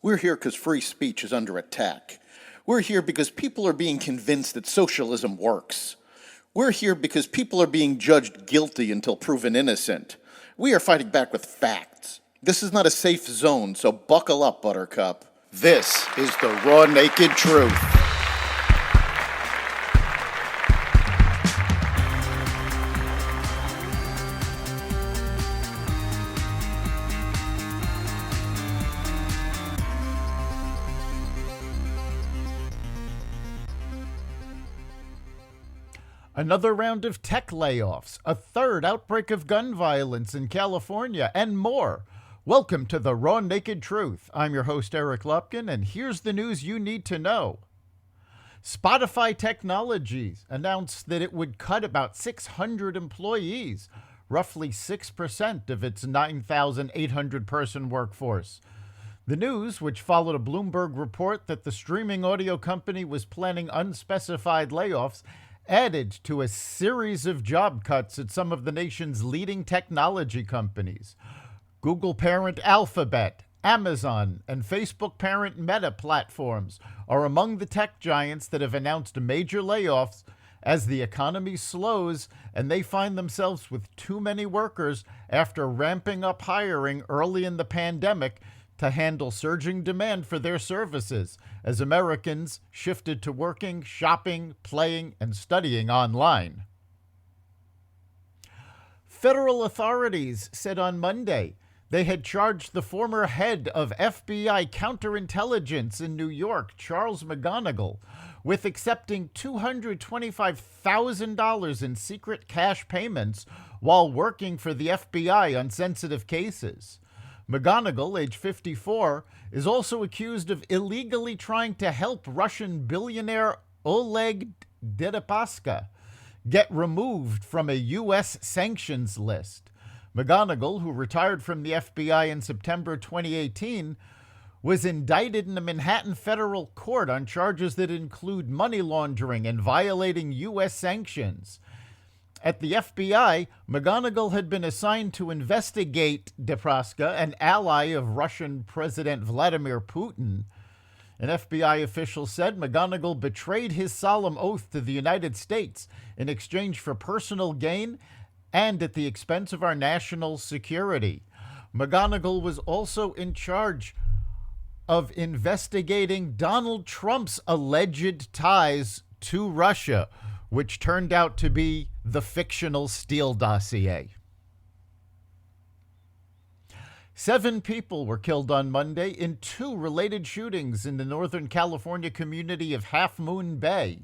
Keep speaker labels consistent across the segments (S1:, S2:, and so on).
S1: We're here because free speech is under attack. We're here because people are being convinced that socialism works. We're here because people are being judged guilty until proven innocent. We are fighting back with facts. This is not a safe zone, so buckle up, Buttercup. This is the raw, naked truth.
S2: Another round of tech layoffs, a third outbreak of gun violence in California, and more. Welcome to the Raw Naked Truth. I'm your host, Eric Lupkin, and here's the news you need to know. Spotify Technologies announced that it would cut about 600 employees, roughly 6% of its 9,800-person workforce. The news, which followed a Bloomberg report that the streaming audio company was planning unspecified layoffs, added to a series of job cuts at some of the nation's leading technology companies. Google parent Alphabet, Amazon, and Facebook parent Meta platforms are among the tech giants that have announced major layoffs as the economy slows and they find themselves with too many workers after ramping up hiring early in the pandemic to handle surging demand for their services as Americans shifted to working, shopping, playing, and studying online. Federal authorities said on Monday they had charged the former head of FBI counterintelligence in New York, Charles McGonigal, with accepting $225,000 in secret cash payments while working for the FBI on sensitive cases. McGonigal, age 54, is also accused of illegally trying to help Russian billionaire Oleg Deripaska get removed from a U.S. sanctions list. McGonigal, who retired from the FBI in September 2018, was indicted in a Manhattan federal court on charges that include money laundering and violating U.S. sanctions. At the FBI, McGonigal had been assigned to investigate Deripaska, an ally of Russian President Vladimir Putin. An FBI official said McGonigal betrayed his solemn oath to the United States in exchange for personal gain and at the expense of our national security. McGonigal was also in charge of investigating Donald Trump's alleged ties to Russia, which turned out to be the fictional Steele dossier. 7 people were killed on Monday in 2 related shootings in the Northern California community of Half Moon Bay.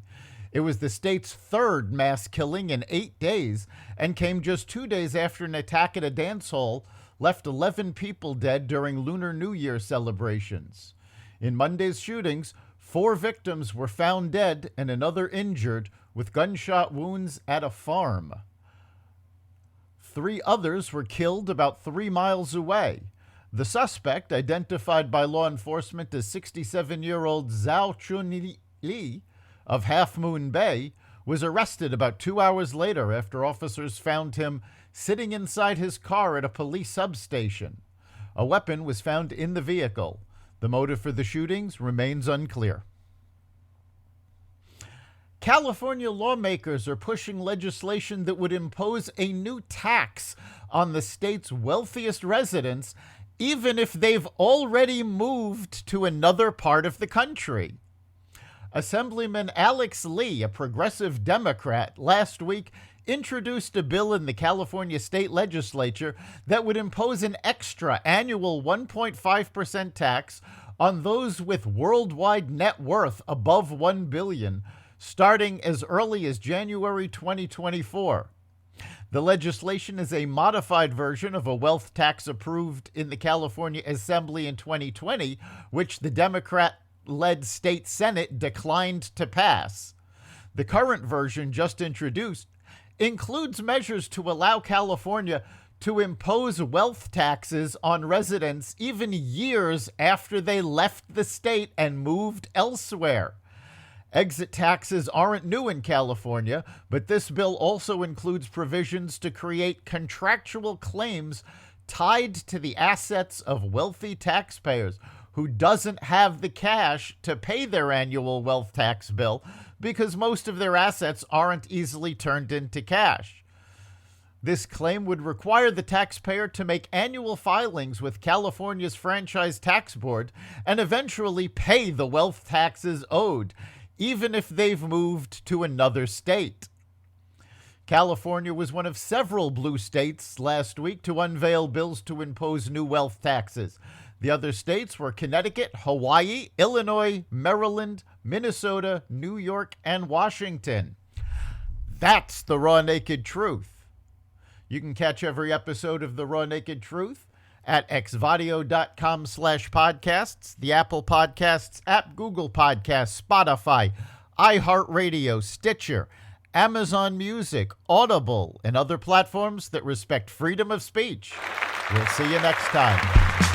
S2: It was the state's 3rd mass killing in 8 days and came just 2 days after an attack at a dance hall left 11 people dead during Lunar New Year celebrations. In Monday's shootings, 4 victims were found dead and another injured with gunshot wounds at a farm. 3 others were killed about 3 miles away. The suspect, identified by law enforcement as 67-year-old Zhao Chun Li of Half Moon Bay, was arrested about 2 hours later after officers found him sitting inside his car at a police substation. A weapon was found in the vehicle. The motive for the shootings remains unclear. California lawmakers are pushing legislation that would impose a new tax on the state's wealthiest residents, even if they've already moved to another part of the country. Assemblyman Alex Lee, a progressive Democrat, last week introduced a bill in the California state legislature that would impose an extra annual 1.5% tax on those with worldwide net worth above $1 billion, starting as early as January 2024. The legislation is a modified version of a wealth tax approved in the California Assembly in 2020, which the Democrat-led state Senate declined to pass. The current version, just introduced, includes measures to allow California to impose wealth taxes on residents even years after they left the state and moved elsewhere. Exit taxes aren't new in California, but this bill also includes provisions to create contractual claims tied to the assets of wealthy taxpayers who doesn't have the cash to pay their annual wealth tax bill because most of their assets aren't easily turned into cash. This claim would require the taxpayer to make annual filings with California's Franchise Tax Board and eventually pay the wealth taxes owed, even if they've moved to another state. California was one of several blue states last week to unveil bills to impose new wealth taxes. The other states were Connecticut, Hawaii, Illinois, Maryland, Minnesota, New York, and Washington. That's the Raw Naked Truth. You can catch every episode of The Raw Naked Truth at xvadio.com/podcasts, the Apple Podcasts app, Google Podcasts, Spotify, iHeartRadio, Stitcher, Amazon Music, Audible, and other platforms that respect freedom of speech. We'll see you next time.